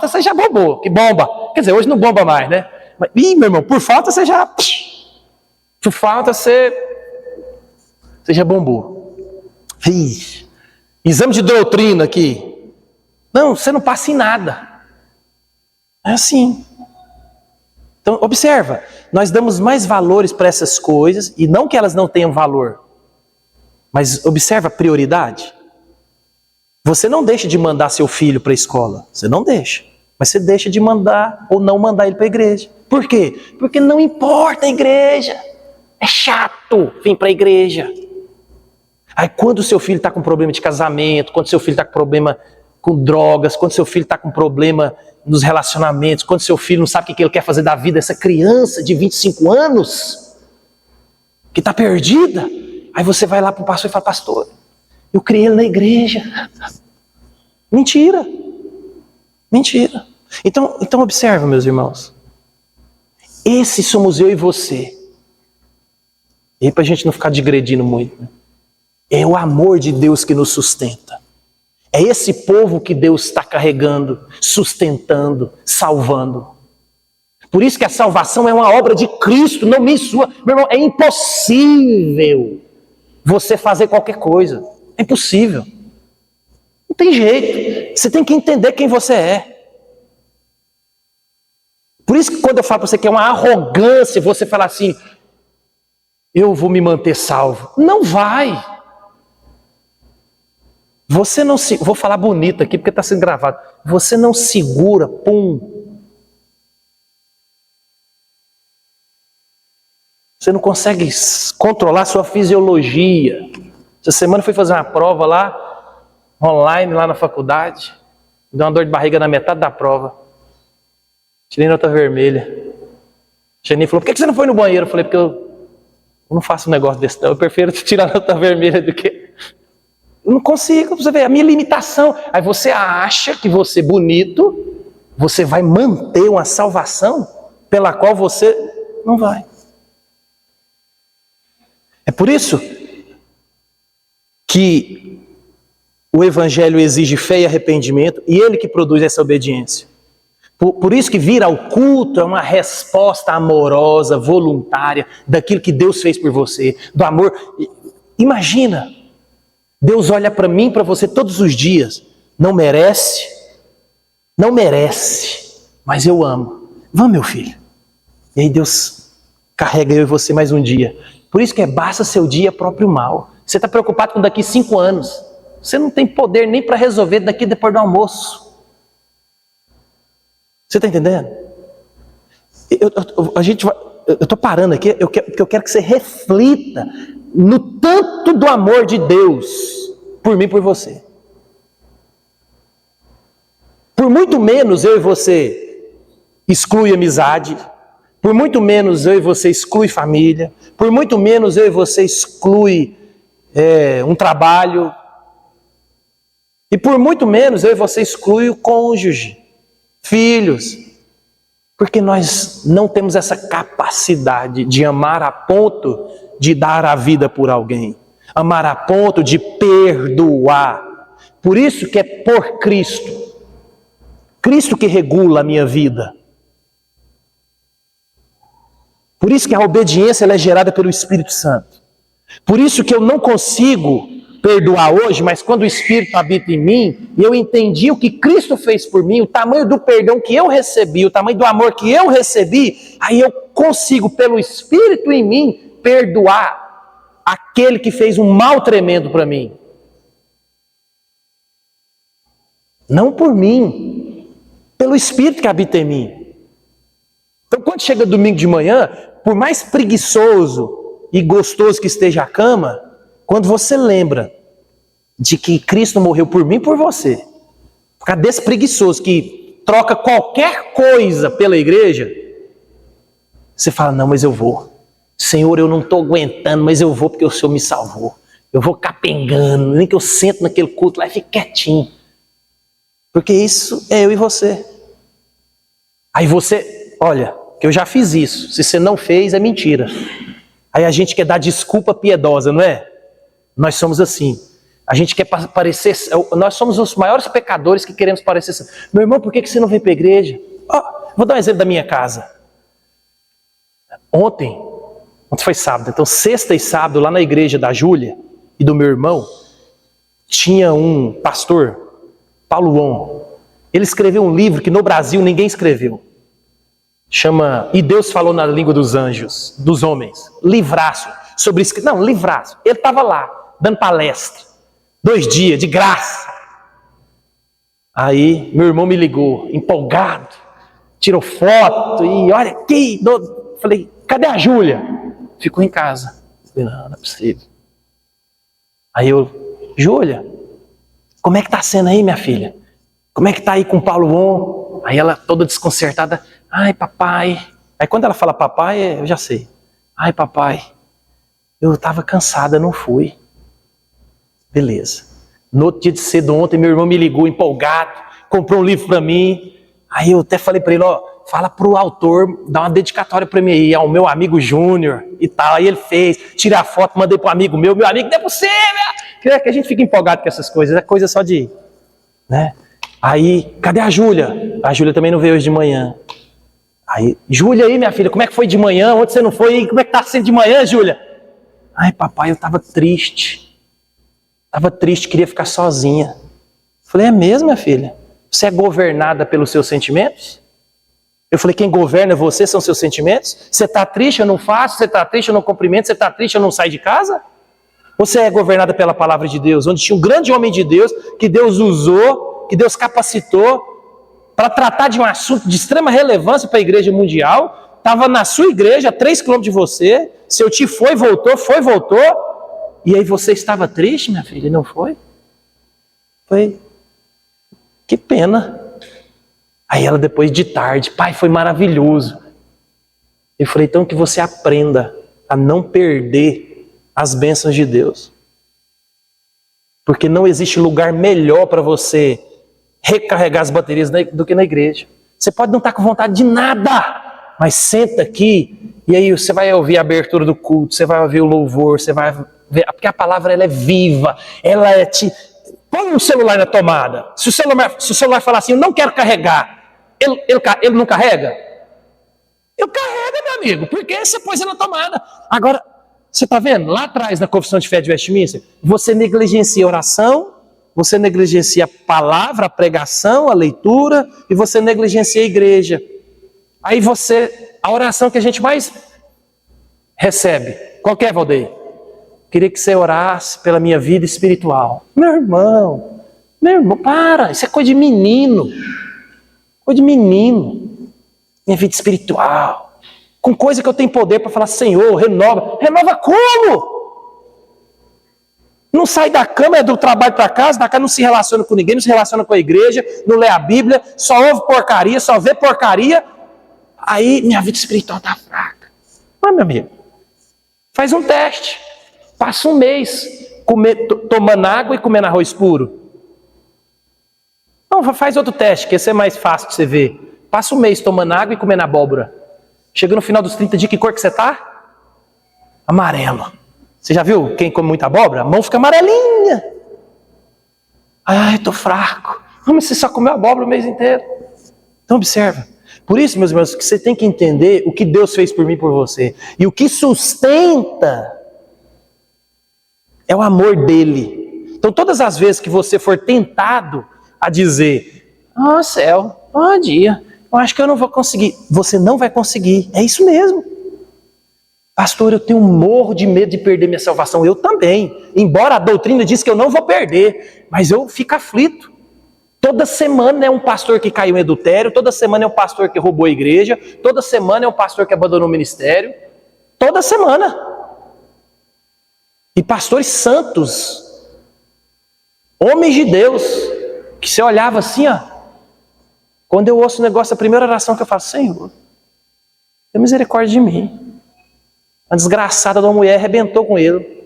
você já bombou, que bomba. Quer dizer, hoje não bomba mais, né? Mas, meu irmão, por falta você já... Por falta você já bombou. Vixe. Exame de doutrina aqui. Não, você não passa em nada. É assim. Então, observa, nós damos mais valores para essas coisas, e não que elas não tenham valor, mas observa a prioridade. Você não deixa de mandar seu filho para a escola, você não deixa, mas você deixa de mandar ou não mandar ele para a igreja. Por quê? Porque não importa a igreja, é chato vir para a igreja. Aí quando o seu filho está com problema de casamento, quando seu filho está com problema com drogas, quando seu filho está com problema nos relacionamentos, quando seu filho não sabe o que ele quer fazer da vida, essa criança de 25 anos, que está perdida, aí você vai lá para o pastor e fala, pastor, eu criei ele na igreja. Mentira. Então observa, meus irmãos, esse somos eu e você. E aí para a gente não ficar digredindo muito, né? É o amor de Deus que nos sustenta. É esse povo que Deus está carregando, sustentando, salvando. Por isso que a salvação é uma obra de Cristo, não minha e sua. Meu irmão, é impossível você fazer qualquer coisa. É impossível. Não tem jeito. Você tem que entender quem você é. Por isso que quando eu falo para você que é uma arrogância você falar assim, eu vou me manter salvo. Não vai. Você não se... Vou falar bonito aqui porque está sendo gravado. Você não segura, Você não consegue controlar sua fisiologia. Essa semana eu fui fazer uma prova lá, online, lá na faculdade. Me deu uma dor de barriga na metade da prova. Tirei nota vermelha. A Geni falou, por que você não foi no banheiro? Eu falei, porque eu não faço um negócio desse não. Eu prefiro tirar nota vermelha do que... Eu não consigo, você vê, a minha limitação. Aí você acha que você bonito, você vai manter uma salvação pela qual você não vai. É por isso que o Evangelho exige fé e arrependimento, e ele que produz essa obediência. Por isso que vir ao culto é uma resposta amorosa, voluntária, daquilo que Deus fez por você, do amor. Imagina, Deus olha para mim, para você todos os dias, não merece, mas eu amo. Vamos, meu filho. E aí Deus carrega eu e você mais um dia. Por isso que basta seu dia próprio mal. Você está preocupado com daqui 5 anos. Você não tem poder nem para resolver daqui depois do almoço. Você está entendendo? Eu estou parando aqui, porque eu quero que você reflita no tanto do amor de Deus por mim e por você. Por muito menos eu e você exclui amizade, por muito menos eu e você exclui família, por muito menos eu e você exclui um trabalho, e por muito menos eu e você exclui o cônjuge, filhos, porque nós não temos essa capacidade de amar a ponto de dar a vida por alguém, amar a ponto de perdoar. Por isso que é por Cristo. Cristo que regula a minha vida. Por isso que a obediência ela é gerada pelo Espírito Santo. Por isso que eu não consigo perdoar hoje, mas quando o Espírito habita em mim, e eu entendi o que Cristo fez por mim, o tamanho do perdão que eu recebi, o tamanho do amor que eu recebi, aí eu consigo, pelo Espírito em mim, perdoar aquele que fez um mal tremendo para mim. Não por mim, pelo Espírito que habita em mim. Então quando chega domingo de manhã, por mais preguiçoso e gostoso que esteja a cama, quando você lembra de que Cristo morreu por mim e por você, por causa desse preguiçoso que troca qualquer coisa pela igreja, você fala, não, mas eu vou. Senhor, eu não estou aguentando, mas eu vou porque o Senhor me salvou. Eu vou capengando, nem que eu sento naquele culto lá e fique quietinho. Porque isso é eu e você. Aí você, olha, que eu já fiz isso. Se você não fez, é mentira. Aí a gente quer dar desculpa piedosa, não é? Nós somos assim. A gente quer parecer... Nós somos os maiores pecadores que queremos parecer assim. Meu irmão, por que você não vem para a igreja? Vou dar um exemplo da minha casa. Ontem foi sábado. Então, sexta e sábado, lá na igreja da Júlia e do meu irmão, tinha um pastor... Paulo On, ele escreveu um livro que no Brasil ninguém escreveu. Chama E Deus Falou na Língua dos Anjos, dos Homens. Livraço. Livraço. Ele estava lá, dando palestra. 2 dias, de graça. Aí, meu irmão me ligou, empolgado. Tirou foto e olha aqui. Falei, cadê a Júlia? Ficou em casa. Falei, não é possível. Aí eu, Júlia, como é que tá sendo aí, minha filha? Como é que tá aí com o Paulo On? Aí ela toda desconcertada. Ai, papai. Aí quando ela fala papai, eu já sei. Ai, papai, eu tava cansada, não fui. Beleza. No outro dia de cedo ontem, meu irmão me ligou empolgado, comprou um livro para mim. Aí eu até falei para ele, fala pro autor, dá uma dedicatória para mim aí, ao meu amigo Júnior e tal. Aí ele fez, tirei a foto, mandei pro amigo meu amigo, não é possível! Que a gente fica empolgado com essas coisas, é coisa só de... né? Aí, cadê a Júlia? A Júlia também não veio hoje de manhã. Aí, Júlia aí, minha filha, como é que foi de manhã? Onde você não foi? Como é que tá sendo de manhã, Júlia? Ai, papai, eu tava triste. Queria ficar sozinha. Falei, é mesmo, minha filha? Você é governada pelos seus sentimentos? Eu falei, quem governa você são seus sentimentos? Você tá triste, eu não faço. Você tá triste, eu não cumprimento. Você tá triste, eu não saio de casa? Você é governada pela palavra de Deus, onde tinha um grande homem de Deus, que Deus usou, que Deus capacitou para tratar de um assunto de extrema relevância para a igreja mundial, estava na sua igreja, a 3 quilômetros de você, seu tio foi, voltou, e aí você estava triste, minha filha, não foi? Foi, que pena. Aí ela depois de tarde, pai, foi maravilhoso. Eu falei, então que você aprenda a não perder as bênçãos de Deus. Porque não existe lugar melhor para você recarregar as baterias do que na igreja. Você pode não estar com vontade de nada, mas senta aqui e aí você vai ouvir a abertura do culto, você vai ouvir o louvor, você vai ver, porque a palavra ela é viva, ela é põe um celular na tomada. Se o celular falar assim, eu não quero carregar, ele não carrega? Eu carrego, meu amigo, porque você pôs ele na tomada. Agora, você está vendo? Lá atrás, na Confissão de Fé de Westminster, você negligencia a oração, você negligencia a palavra, a pregação, a leitura, e você negligencia a igreja. Aí a oração que a gente mais recebe, qual que é, Valdeir? Queria que você orasse pela minha vida espiritual. Meu irmão, para, isso é coisa de menino. Coisa de menino. Minha vida espiritual. Com coisa que eu tenho poder para falar, Senhor, renova. Renova como? Não sai da cama, é do trabalho para casa, da casa não se relaciona com ninguém, não se relaciona com a igreja, não lê a Bíblia, só ouve porcaria, só vê porcaria. Aí minha vida espiritual está fraca. Mas, meu amigo, faz um teste. Passa um mês tomando água e comendo arroz puro. Não, faz outro teste, que esse é mais fácil de você ver. Passa um mês tomando água e comendo abóbora. Chega no final dos 30 dias, que cor que você está? Amarelo. Você já viu quem come muita abóbora? A mão fica amarelinha. Ai, tô fraco. Mas você só comeu abóbora o mês inteiro. Então observa. Por isso, meus irmãos, que você tem que entender o que Deus fez por mim e por você. E o que sustenta é o amor dele. Então todas as vezes que você for tentado a dizer, céu, bom dia, eu acho que eu não vou conseguir. Você não vai conseguir. É isso mesmo. Pastor, eu tenho um morro de medo de perder minha salvação. Eu também. Embora a doutrina diz que eu não vou perder. Mas eu fico aflito. Toda semana é um pastor que caiu em adultério. Toda semana é um pastor que roubou a igreja. Toda semana é um pastor que abandonou o ministério. Toda semana. E pastores santos. Homens de Deus. Que você olhava assim, ó. Quando eu ouço o negócio, a primeira oração que eu faço, Senhor, tenha misericórdia de mim. A desgraçada de uma mulher arrebentou com ele.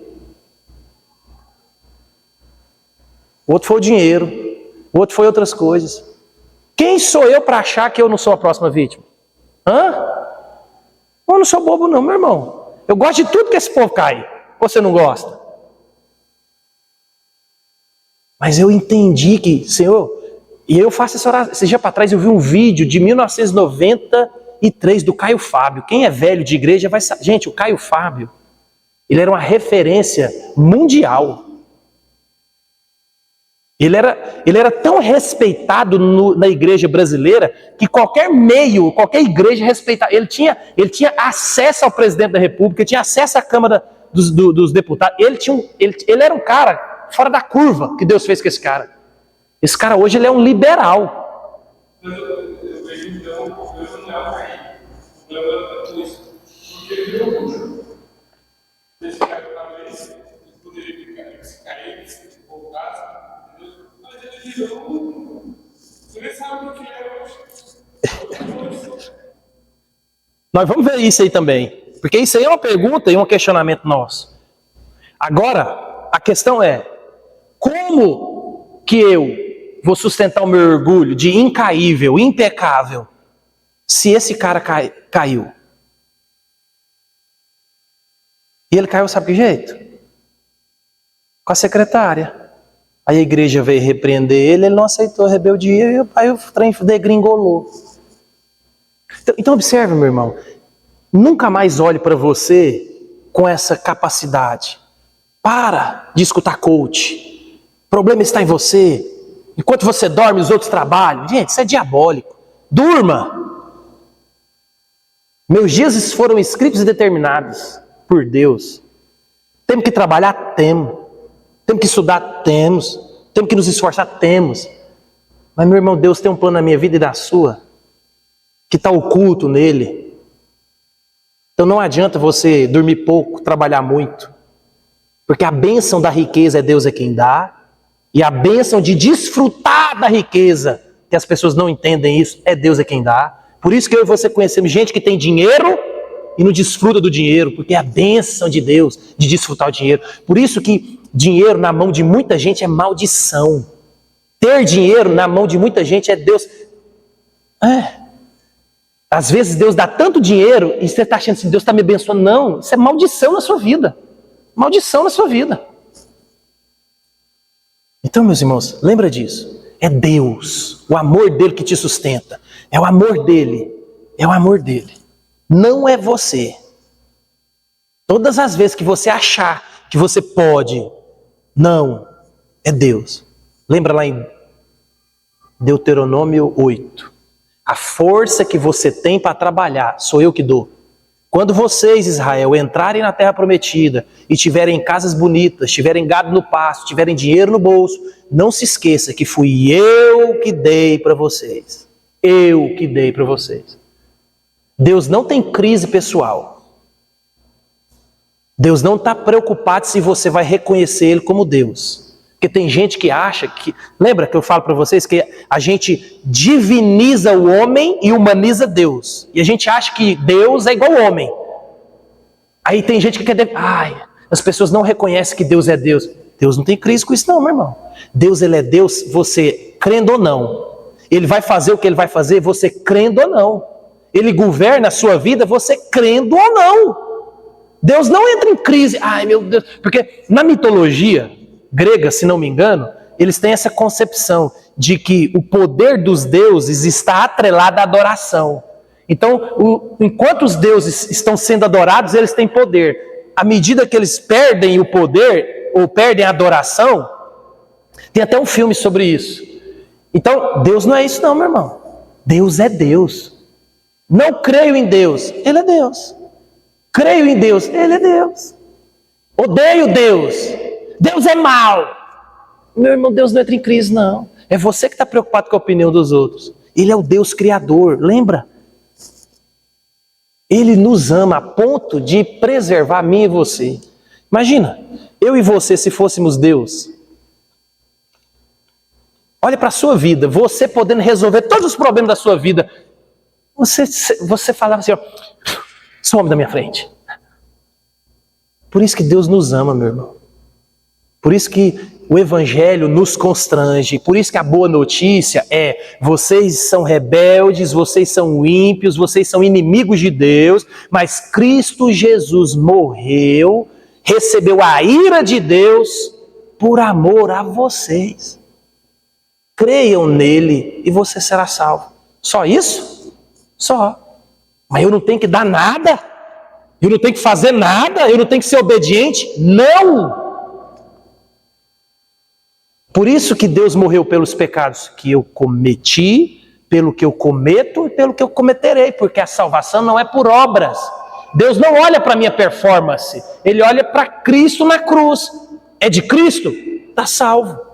O outro foi o dinheiro. O outro foi outras coisas. Quem sou eu para achar que eu não sou a próxima vítima? Eu não sou bobo não, meu irmão. Eu gosto de tudo que esse povo cai. Você não gosta? Mas eu entendi que, Senhor, e eu faço essa oração. Esse dia para trás eu vi um vídeo de 1993 do Caio Fábio. Quem é velho de igreja vai saber. Gente, o Caio Fábio, ele era uma referência mundial. Ele era tão respeitado na igreja brasileira que qualquer meio, qualquer igreja respeitava. Ele tinha acesso ao presidente da República, tinha acesso à Câmara dos Deputados. Ele era um cara fora da curva que Deus fez com esse cara. Esse cara hoje ele é um liberal. Eu vejo então o problema não é o cair. O problema é isso. Porque ele deu um. Esse cara talvez ele poderia ficar, se cair, se voltar, entendeu? Mas ele virou. Você nem sabe o que é hoje. Nós vamos ver isso aí também. Porque isso aí é uma pergunta e um questionamento nosso. Agora, a questão é: como que eu vou sustentar o meu orgulho de incaível, impecável, se esse cara caiu? E ele caiu, sabe que jeito? Com a secretária. Aí a igreja veio repreender ele não aceitou a rebeldia, e aí o trem degringolou. Então observe, meu irmão, nunca mais olhe para você com essa capacidade. Para de escutar coach. O problema está em você. Enquanto você dorme, os outros trabalham. Gente, isso é diabólico. Durma. Meus dias foram escritos e determinados por Deus. Temos que trabalhar? Temos. Temos que estudar? Temos. Temos que nos esforçar? Temos. Mas, meu irmão, Deus tem um plano na minha vida e na sua, que está oculto nele. Então não adianta você dormir pouco, trabalhar muito. Porque a bênção da riqueza é Deus é quem dá. E a bênção de desfrutar da riqueza, que as pessoas não entendem isso, é Deus é quem dá. Por isso que eu e você conhecemos gente que tem dinheiro e não desfruta do dinheiro, porque é a bênção de Deus de desfrutar o dinheiro. Por isso que dinheiro na mão de muita gente é maldição. Ter dinheiro na mão de muita gente é Deus. Às vezes Deus dá tanto dinheiro e você está achando assim, Deus está me abençoando. Não, isso é maldição na sua vida. Maldição na sua vida. Então, meus irmãos, lembra disso. É Deus, o amor dele que te sustenta. É o amor dele. É o amor dele. Não é você. Todas as vezes que você achar que você pode, não, é Deus. Lembra lá em Deuteronômio 8. A força que você tem para trabalhar, sou eu que dou. Quando vocês, Israel, entrarem na terra prometida e tiverem casas bonitas, tiverem gado no pasto, tiverem dinheiro no bolso, não se esqueça que fui eu que dei para vocês. Eu que dei para vocês. Deus não tem crise pessoal. Deus não está preocupado se você vai reconhecer Ele como Deus. Porque tem gente que acha que... Lembra que eu falo para vocês que a gente diviniza o homem e humaniza Deus. E a gente acha que Deus é igual ao homem. Aí tem gente que quer... as pessoas não reconhecem que Deus é Deus. Deus não tem crise com isso não, meu irmão. Deus, Ele é Deus, você crendo ou não. Ele vai fazer o que Ele vai fazer, você crendo ou não. Ele governa a sua vida, você crendo ou não. Deus não entra em crise. Ai, meu Deus. Porque na mitologia grega, se não me engano, eles têm essa concepção de que o poder dos deuses está atrelado à adoração. Então, enquanto os deuses estão sendo adorados, eles têm poder. À medida que eles perdem o poder, ou perdem a adoração, tem até um filme sobre isso. Então, Deus não é isso não, meu irmão. Deus é Deus. Não creio em Deus, Ele é Deus. Creio em Deus, Ele é Deus. Odeio Deus, Deus é mau. Meu irmão, Deus não entra em crise não. É você que está preocupado com a opinião dos outros. Ele é o Deus Criador, lembra? Ele nos ama a ponto de preservar a mim e você. Imagina, eu e você se fôssemos Deus. Olha para a sua vida, você podendo resolver todos os problemas da sua vida. Você falava assim, ó, some da minha frente. Por isso que Deus nos ama, meu irmão. Por isso que o Evangelho nos constrange. Por isso que a boa notícia é: vocês são rebeldes, vocês são ímpios, vocês são inimigos de Deus, mas Cristo Jesus morreu, recebeu a ira de Deus por amor a vocês. Creiam nele e você será salvo. Só isso? Só. Mas eu não tenho que dar nada? Eu não tenho que fazer nada? Eu não tenho que ser obediente? Não! Por isso que Deus morreu pelos pecados que eu cometi, pelo que eu cometo e pelo que eu cometerei, porque a salvação não é por obras. Deus não olha para a minha performance, Ele olha para Cristo na cruz. É de Cristo? Está salvo.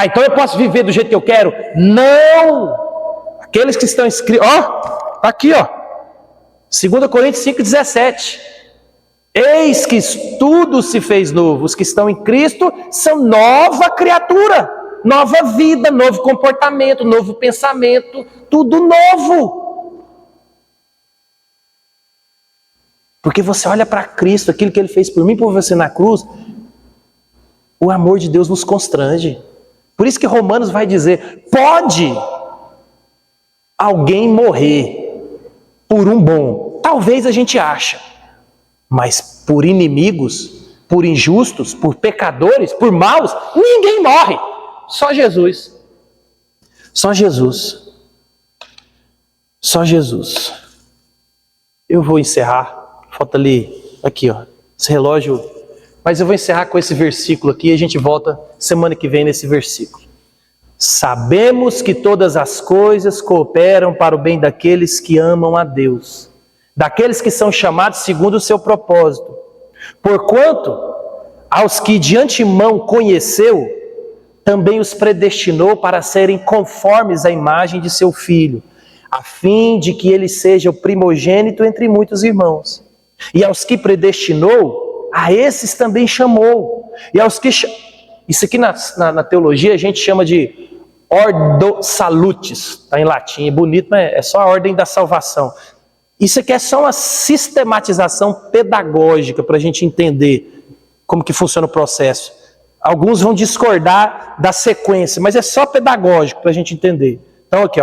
Então eu posso viver do jeito que eu quero? Não! Aqueles que estão escritos... aqui, 2 Coríntios 5,17. Eis que tudo se fez novo. Os que estão em Cristo são nova criatura. Nova vida, novo comportamento, novo pensamento. Tudo novo. Porque você olha para Cristo, aquilo que Ele fez por mim e por você na cruz. O amor de Deus nos constrange. Por isso que Romanos vai dizer: pode alguém morrer por um bom? Talvez a gente acha. Mas por inimigos, por injustos, por pecadores, por maus, ninguém morre. Só Jesus. Só Jesus. Só Jesus. Eu vou encerrar. Falta ali, aqui, esse relógio. Mas eu vou encerrar com esse versículo aqui e a gente volta semana que vem nesse versículo. Sabemos que todas as coisas cooperam para o bem daqueles que amam a Deus, daqueles que são chamados segundo o seu propósito. Porquanto, aos que de antemão conheceu, também os predestinou para serem conformes à imagem de seu Filho, a fim de que ele seja o primogênito entre muitos irmãos. E aos que predestinou, a esses também chamou. E aos que... Isso aqui na teologia a gente chama de ordo salutis, está em latim, é bonito, mas é só a ordem da salvação. Isso aqui é só uma sistematização pedagógica para a gente entender como que funciona o processo. Alguns vão discordar da sequência, mas é só pedagógico para a gente entender. Então aqui,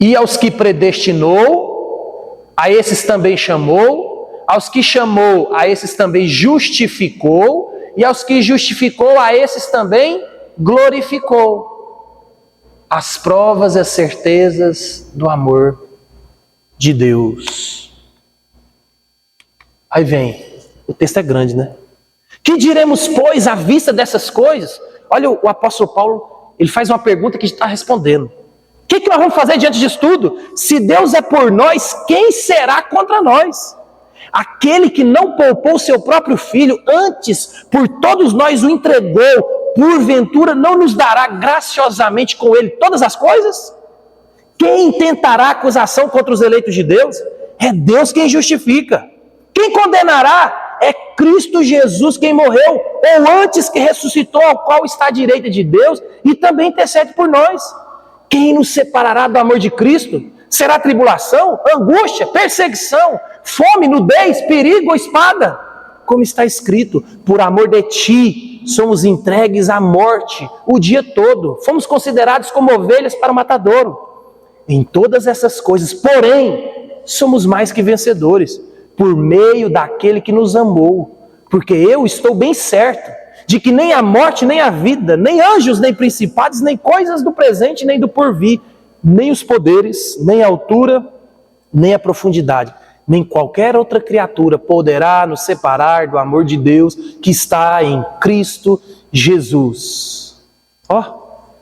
E aos que predestinou, a esses também chamou, aos que chamou, a esses também justificou, e aos que justificou, a esses também glorificou. As provas e as certezas do amor de Deus. Aí vem, o texto é grande, né? Que diremos, pois, à vista dessas coisas? Olha, o apóstolo Paulo, ele faz uma pergunta que a gente está respondendo. O que nós vamos fazer diante disso tudo? Se Deus é por nós, quem será contra nós? Aquele que não poupou seu próprio filho, antes por todos nós o entregou, porventura não nos dará graciosamente com ele todas as coisas? Quem tentará acusação contra os eleitos de Deus? É Deus quem justifica. Quem condenará? É Cristo Jesus quem morreu, ou antes que ressuscitou, ao qual está à direita de Deus, e também intercede por nós. Quem nos separará do amor de Cristo? Será tribulação, angústia, perseguição, fome, nudez, perigo ou espada? Como está escrito, por amor de ti, somos entregues à morte o dia todo. Fomos considerados como ovelhas para o matadouro. Em todas essas coisas, porém, somos mais que vencedores, por meio daquele que nos amou. Porque eu estou bem certo de que nem a morte, nem a vida, nem anjos, nem principados, nem coisas do presente, nem do porvir, nem os poderes, nem a altura, nem a profundidade, nem qualquer outra criatura poderá nos separar do amor de Deus que está em Cristo Jesus. Ó,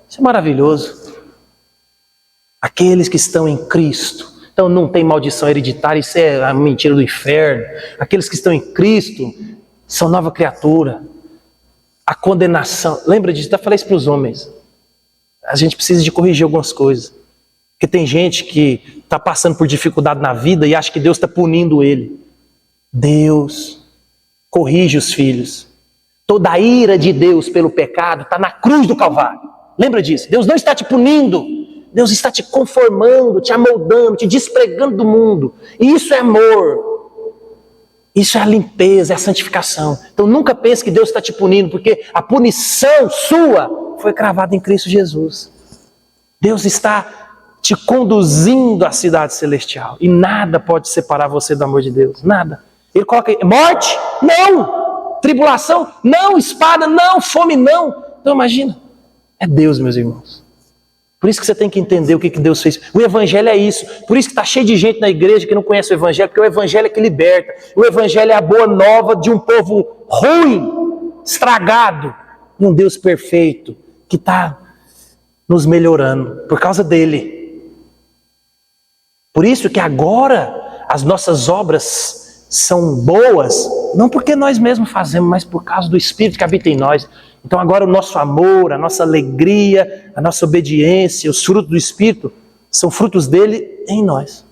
isso é maravilhoso. Aqueles que estão em Cristo. Então não tem maldição hereditária, isso é a mentira do inferno. Aqueles que estão em Cristo são nova criatura. A condenação, lembra disso, eu falei isso para os homens. A gente precisa de corrigir algumas coisas. Porque tem gente que está passando por dificuldade na vida e acha que Deus está punindo ele. Deus corrige os filhos. Toda a ira de Deus pelo pecado está na cruz do Calvário. Lembra disso? Deus não está te punindo. Deus está te conformando, te amoldando, te despregando do mundo. E isso é amor. Isso é a limpeza, é a santificação. Então nunca pense que Deus está te punindo, porque a punição sua foi cravada em Cristo Jesus. Deus está te conduzindo à cidade celestial. E nada pode separar você do amor de Deus. Nada. Ele coloca aí, morte? Não. Tribulação? Não. Espada? Não. Fome? Não. Então imagina. É Deus, meus irmãos. Por isso que você tem que entender o que Deus fez. O Evangelho é isso. Por isso que está cheio de gente na igreja que não conhece o Evangelho, porque o Evangelho é que liberta. O Evangelho é a boa nova de um povo ruim, estragado, e um Deus perfeito, que está nos melhorando por causa dele. Por isso que agora as nossas obras são boas, não porque nós mesmos fazemos, mas por causa do Espírito que habita em nós. Então agora o nosso amor, a nossa alegria, a nossa obediência, os frutos do Espírito, são frutos dele em nós.